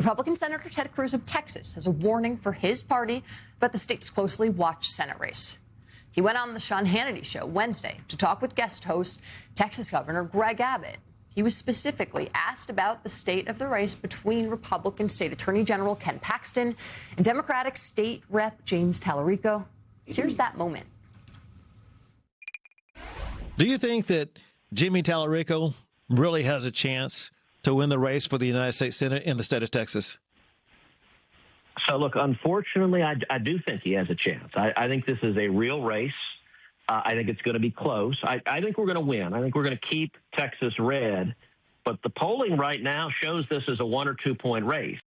Republican Senator Ted Cruz of Texas has a warning for his party about the state's closely watched Senate race. He went on the Sean Hannity show Wednesday to talk with guest host Texas Governor Greg Abbott. He was specifically asked about the state of the race between Republican State Attorney General Ken Paxton and Democratic State Rep James Talarico. Here's that moment. Do you think that Jimmy Talarico really has a chance to win the race for the United States Senate in the state of Texas? So, look, unfortunately, I do think he has a chance. I think this is a real race. I think it's going to be close. I think we're going to win. I think we're going to keep Texas red. But the polling right now shows this as a 1 or 2 point race.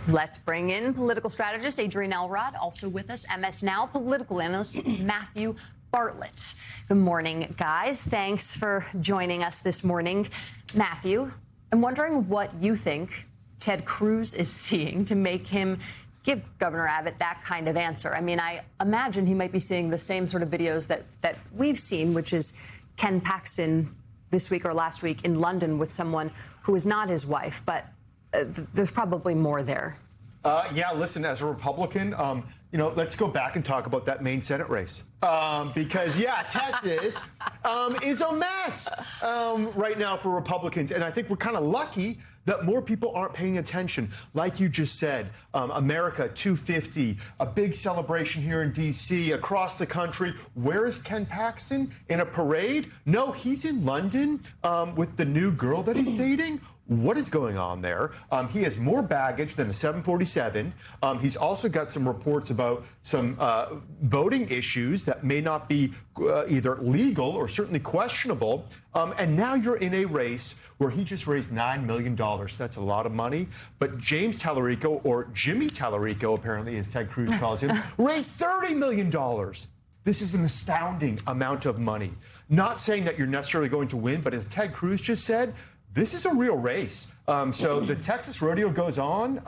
Let's bring in political strategist Adrian Elrod, also with us, MS Now political analyst Matthew Bartlett. Good morning, guys. Thanks for joining us this morning. Matthew, I'm wondering what you think Ted Cruz is seeing to make him give Governor Abbott that kind of answer. I mean, I imagine he might be seeing the same sort of videos that we've seen, which is Ken Paxton this week or last week in London with someone who is not his wife, but there's probably more there. Yeah, listen, as a Republican, let's go back and talk about that Maine Senate race. Because, yeah, Texas is a mess right now for Republicans. And I think we're kind of lucky that more people aren't paying attention. Like you just said, America 250, a big celebration here in D.C., across the country. Where is Ken Paxton? In a parade? No, he's in London with the new girl that he's dating. What is going on there? He has more baggage than a 747. He's also got some reports about some voting issues that may not be either legal or certainly questionable. And now you're in a race where he just raised $9 million. That's a lot of money. But James Talarico, or Jimmy Talarico, apparently, as Ted Cruz calls him, raised $30 million. This is an astounding amount of money. Not saying that you're necessarily going to win, but as Ted Cruz just said, this is a real race. So the Texas rodeo goes on,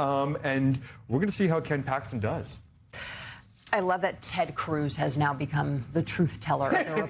and we're going to see how Ken Paxton does. I love that Ted Cruz has now become the truth teller.